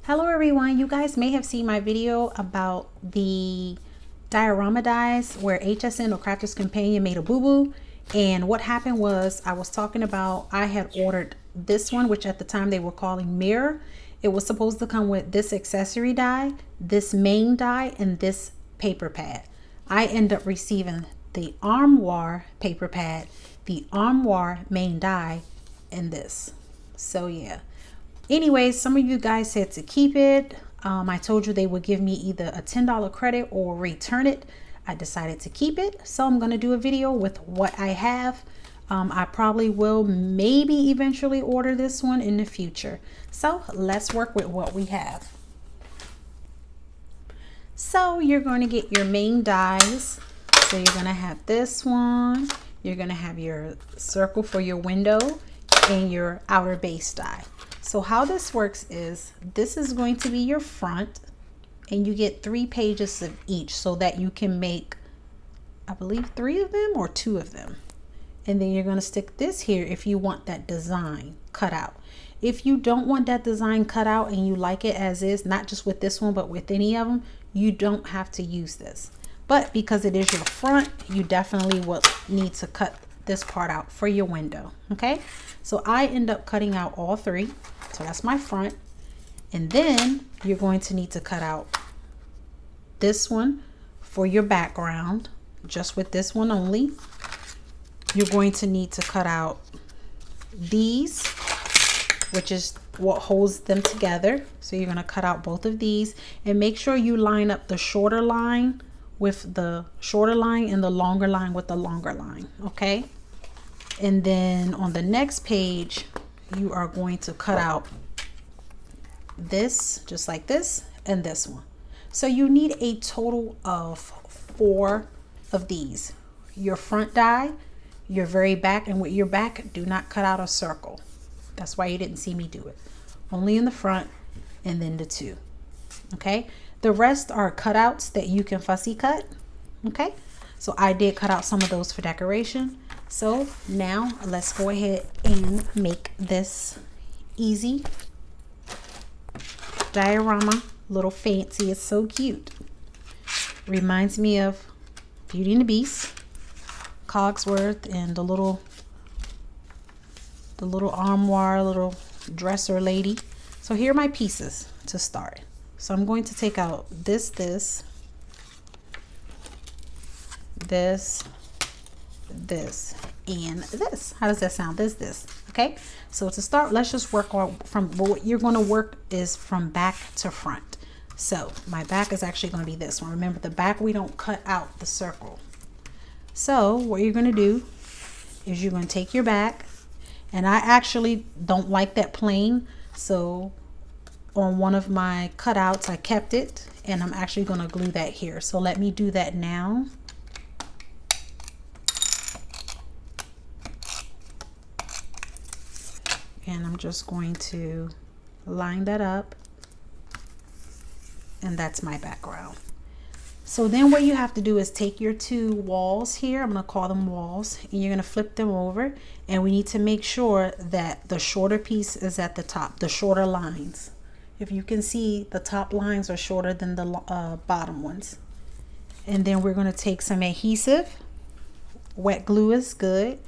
Hello everyone, you guys may have seen my video about the diorama dies where HSN or Crafter's Companion made a boo-boo. And what happened was I was talking about I had ordered this one, which at the time they were calling Mirror. It was supposed to come with this accessory die, this main die, and this paper pad. I end up receiving the Armoire paper pad, the Armoire main die, and this. So yeah. Anyways, some of you guys said to keep it. I told you they would give me either a $10 credit or return it. I decided to keep it. So I'm going to do a video with what I have. I probably will maybe eventually order this one in the future. So let's work with what we have. So you're going to get your main dies. So you're going to have this one. You're going to have your circle for your window and your outer base die. So how this works is this is going to be your front, and you get 3 pages of each so that you can make, I believe, 3 of them or 2 of them. And then you're going to stick this here if you want that design cut out. If you don't want that design cut out and you like it as is, not just with this one but with any of them, you don't have to use this. But because it is your front, you definitely will need to cut this part out for your window. Okay, so I end up cutting out all 3. So that's my front. And then you're going to need to cut out this one for your background, just with this one only. You're going to need to cut out these, which is what holds them together. So you're going to cut out both of these and make sure you line up the shorter line with the shorter line and the longer line with the longer line. Okay. And then on the next page, you are going to cut out this just like this and this one. So you need a total of 4 of these. Your front die, your very back, and with your back, do not cut out a circle. That's why you didn't see me do it. Only in the front and then the 2. Okay, the rest are cutouts that you can fussy cut. Okay, so I did cut out some of those for decoration. So now let's go ahead and make this easy diorama. Little fancy. It's so cute. Reminds me of Beauty and the Beast, Cogsworth, and the little armoire little dresser lady. So here are my pieces to start. So I'm going to take out this, and this. How does that sound? This. Okay, so to start, let's just work on from what you're going to work is from back to front. So my back is actually going to be this one. Remember, the back, we don't cut out the circle. So what you're going to do is you're going to take your back, and I actually don't like that plain, so on one of my cutouts I kept it, and I'm actually going to glue that here. So let me do that now. And I'm just going to line that up, and that's my background. So then what you have to do is take your 2 walls here, I'm going to call them walls, and you're going to flip them over, and we need to make sure that the shorter piece is at the top, the shorter lines. If you can see, the top lines are shorter than the bottom ones. And then we're going to take some adhesive. Wet glue is good.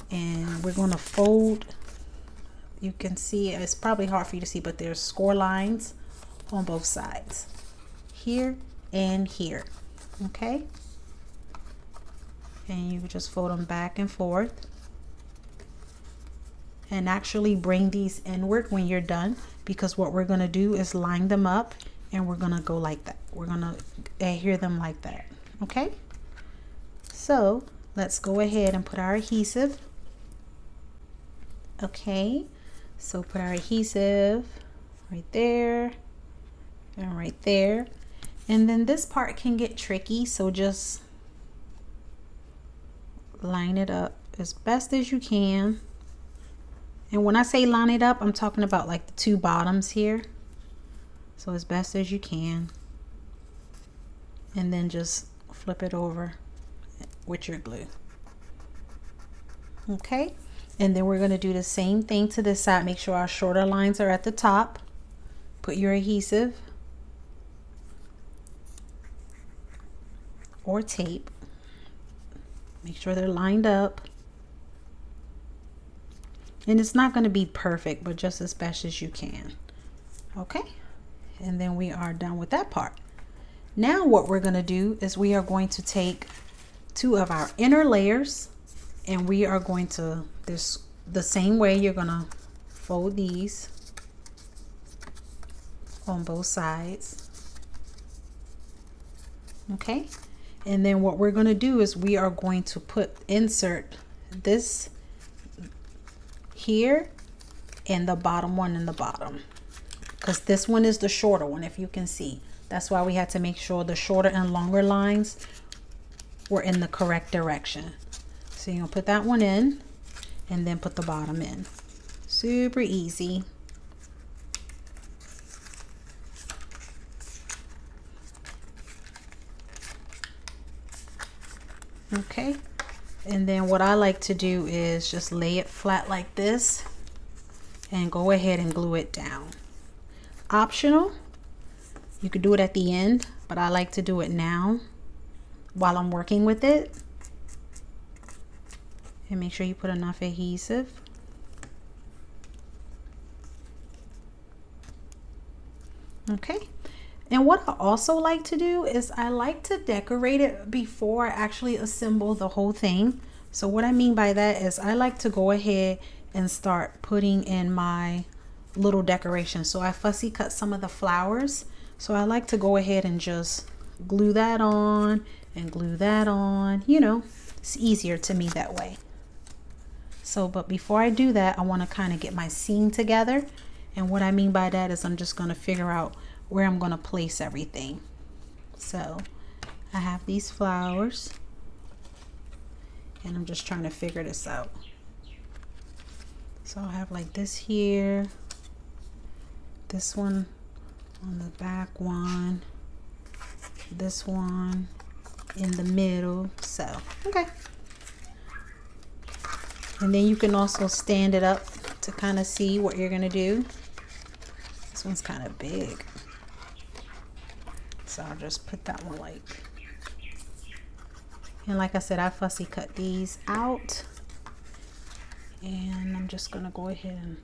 And we're going to fold. You can see, it's probably hard for you to see, but there's score lines on both sides, here and here. Okay, and you just fold them back and forth, and actually bring these inward when you're done, because what we're going to do is line them up, and we're going to go like that. We're going to adhere them like that. Okay, so let's go ahead and put our adhesive. Okay, so put our adhesive right there and right there. And then this part can get tricky, so just line it up as best as you can. And when I say line it up, I'm talking about like the 2 bottoms here. So as best as you can. And then just flip it over with your glue. Okay, and then we're going to do the same thing to this side. Make sure our shorter lines are at the top. Put your adhesive or tape. Make sure they're lined up. And it's not going to be perfect, but just as best as you can. Okay, and then we are done with that part. Now what we're going to do is we are going to take two of our inner layers, and we are going to, the same way, you're going to fold these on both sides. Okay, and then what we're going to do is we are going to insert this here and the bottom one in the bottom, because this one is the shorter one, if you can see. That's why we had to make sure the shorter and longer lines were in the correct direction. So you're gonna put that one in and then put the bottom in. Super easy. Okay, and then what I like to do is just lay it flat like this and go ahead and glue it down. Optional, you could do it at the end, but I like to do it now while I'm working with it. And make sure you put enough adhesive. Okay, and what I also like to do is I like to decorate it before I actually assemble the whole thing. So what I mean by that is I like to go ahead and start putting in my little decoration. So I fussy cut some of the flowers. So I like to go ahead and just glue that on and glue that on. You know, it's easier to me that way. So, but before I do that, I want to kind of get my scene together. And what I mean by that is I'm just going to figure out where I'm going to place everything. So I have these flowers and I'm just trying to figure this out. So I have like this here, this one on the back one, this one in the middle. So, okay. And then you can also stand it up to kind of see what you're going to do. This one's kind of big. So I'll just put that one like, and like I said, I fussy cut these out. And I'm just going to go ahead and,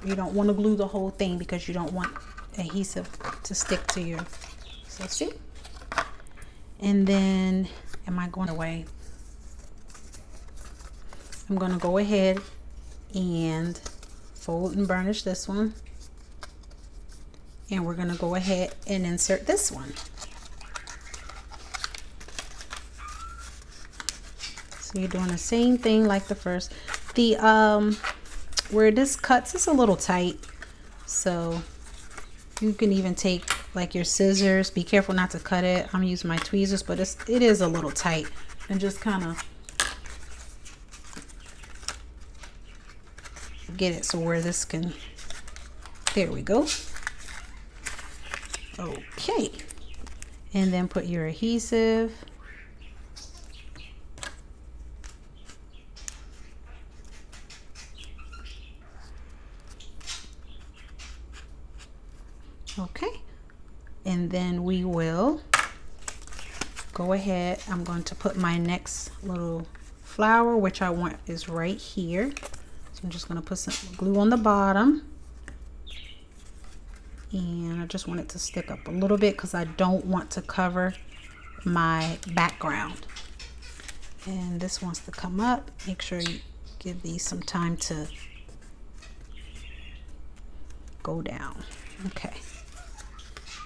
you don't want to glue the whole thing because you don't want adhesive to stick to your, so see? And then, am I going away? I'm going to go ahead and fold and burnish this one. And we're going to go ahead and insert this one. So you're doing the same thing like the first. The where this cuts, it's a little tight. So you can even take like your scissors. Be careful not to cut it. I'm using my tweezers, but it is a little tight. And just kind of get it so where this can, there we go. Okay, and then put your adhesive. Okay, and then we will go ahead. I'm going to put my next little flower, which I want is right here. So I'm just going to put some glue on the bottom. And I just want it to stick up a little bit because I don't want to cover my background. And this wants to come up. Make sure you give these some time to go down. Okay.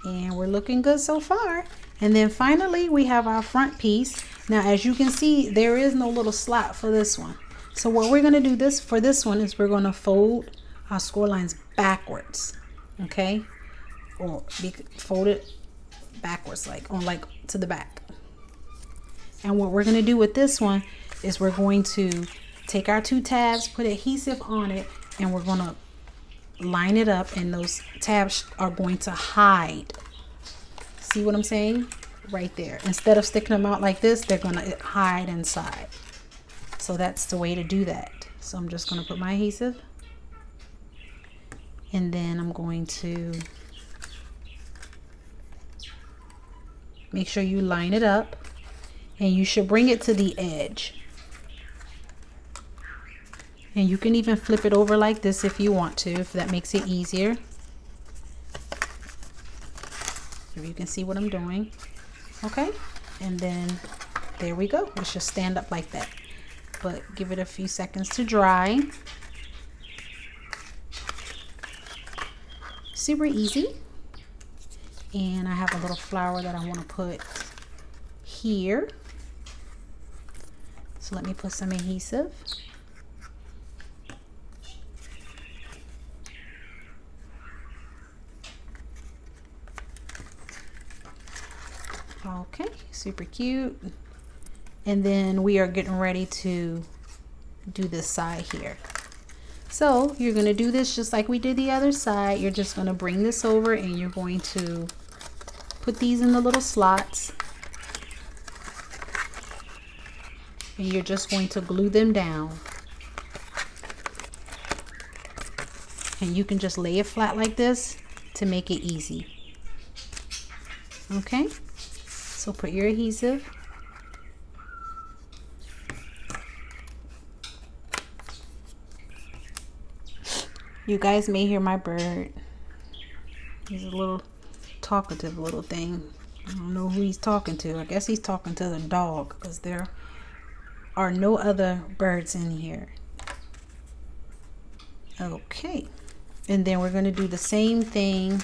And we're looking good so far. And then finally we have our front piece. Now as you can see, there is no little slot for this one. So what we're going to do for this one is we're going to fold our score lines backwards. Okay, or fold it backwards, like to the back. And what we're going to do with this one is we're going to take our two tabs, put adhesive on it, and we're going to line it up, and those tabs are going to hide. See what I'm saying? right there. Instead of sticking them out like this, they're going to hide inside. So that's the way to do that. So I'm just going to put my adhesive, and then I'm going to make sure you line it up, and you should bring it to the edge. And you can even flip it over like this if you want to, if that makes it easier. If you can see what I'm doing. Okay, and then there we go. It should stand up like that, but give it a few seconds to dry. Super easy. And I have a little flower that I want to put here, so let me put some adhesive. Okay, super cute. And then we are getting ready to do this side here. So you're going to do this just like we did the other side. You're just going to bring this over, and you're going to put these in the little slots, and you're just going to glue them down. And you can just lay it flat like this to make it easy. Okay, so put your adhesive. You guys may hear my bird. He's a little talkative little thing. I don't know who he's talking to. I guess he's talking to the dog, because there are no other birds in here. Okay, and then we're going to do the same thing.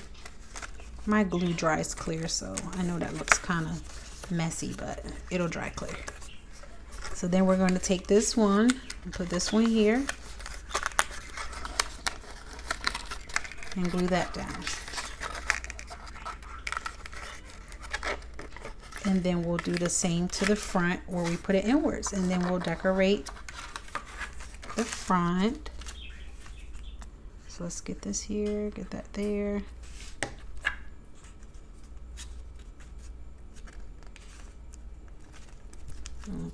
My glue dries clear, so I know that looks kind of messy, but it'll dry clear. So then we're going to take this one and put this one here and glue that down. And then we'll do the same to the front where we put it inwards, and then we'll decorate the front. So let's get this here, get that there.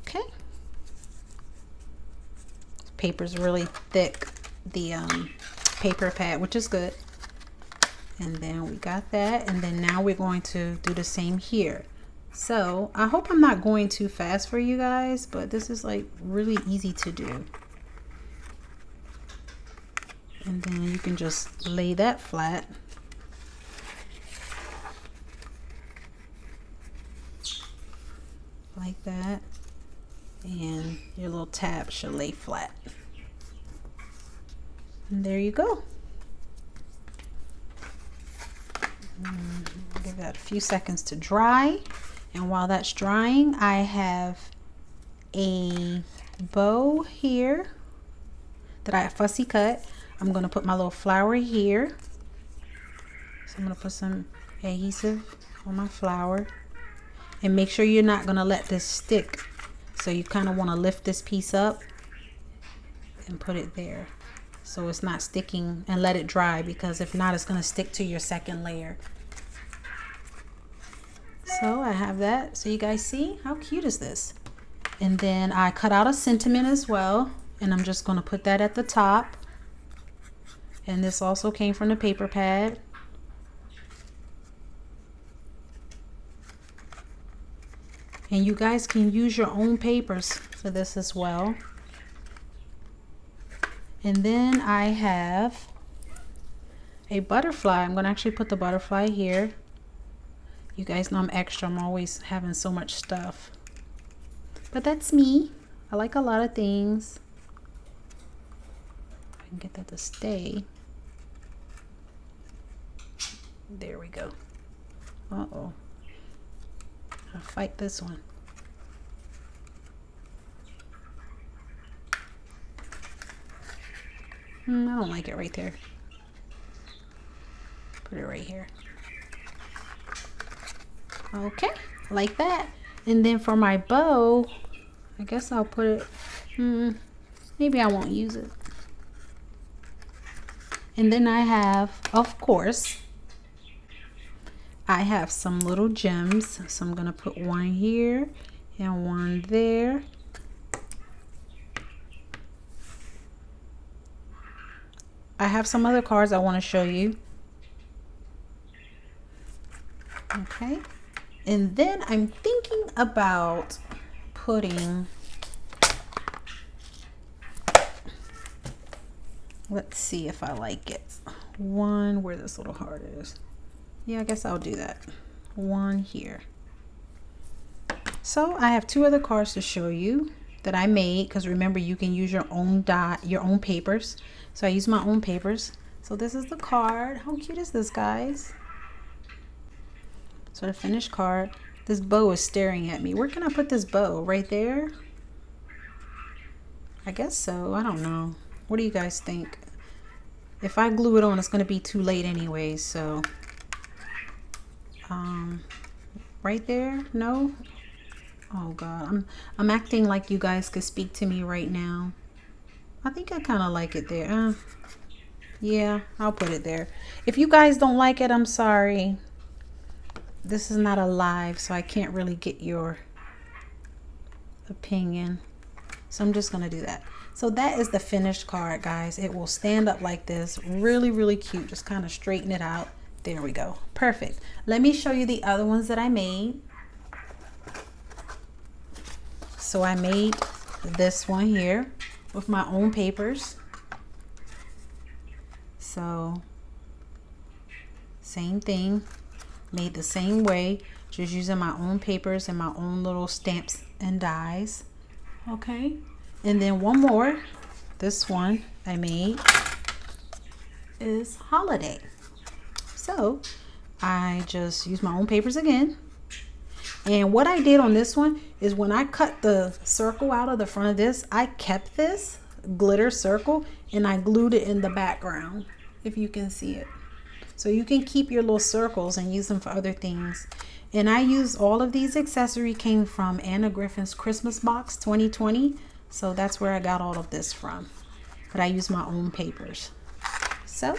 Okay. This paper's really thick, the paper pad, which is good. And then we got that, and then now we're going to do the same here. So I hope I'm not going too fast for you guys, but this is like really easy to do. And then you can just lay that flat. Like that. And your little tab should lay flat. And there you go. Give that a few seconds to dry. And while that's drying, I have a bow here that I fussy cut. I'm going to put my little flower here. So I'm going to put some adhesive on my flower. And make sure you're not going to let this stick. So you kind of want to lift this piece up and put it there, so it's not sticking, and let it dry, because if not, it's going to stick to your second layer. So I have that. So you guys see, how cute is this? And then I cut out a sentiment as well, and I'm just going to put that at the top. And this also came from the paper pad. And you guys can use your own papers for this as well. And then I have a butterfly. I'm going to actually put the butterfly here. You guys know I'm extra. I'm always having so much stuff. But that's me. I like a lot of things. I can get that to stay. There we go. Uh-oh. I'll fight this one. I don't like it right there. Put it right here. Okay, like that. And then for my bow, I guess I'll put it, maybe I won't use it. And then I have, of course, I have some little gems, so I'm gonna put one here and one there. I have some other cards I want to show you. Okay, and then I'm thinking about putting, let's see if I like it, one where this little heart is. Yeah, I guess I'll do that. One here. So I have two other cards to show you that I made, because remember, you can use your own your own papers. So I use my own papers. So this is the card. How cute is this, guys? So the finished card. This bow is staring at me. Where can I put this bow? Right there? I guess so. I don't know. What do you guys think? If I glue it on, it's going to be too late anyway. So right there? No? Oh God, I'm acting like you guys could speak to me right now. I think I kind of like it there. Yeah, I'll put it there. If you guys don't like it, I'm sorry. This is not a live, so I can't really get your opinion. So I'm just gonna do that. So that is the finished card, guys. It will stand up like this. Really, really cute. Just kind of straighten it out. There we go. Perfect. Let me show you the other ones that I made. So I made this one here with my own papers. So same thing, made the same way, just using my own papers and my own little stamps and dies. Okay, and then one more, this one I made is holiday. So I just used my own papers again. And what I did on this one is when I cut the circle out of the front of this, I kept this glitter circle and I glued it in the background, if you can see it. So you can keep your little circles and use them for other things. And I used all of these accessories came from Anna Griffin's Christmas Box 2020. So that's where I got all of this from. But I used my own papers. So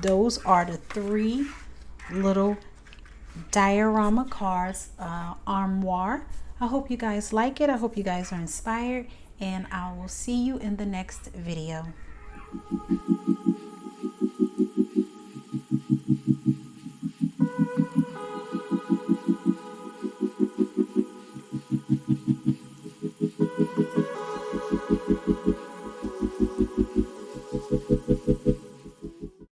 those are the three little diorama cards, Armoire. I hope you guys like it. I hope you guys are inspired, and I will see you in the next video.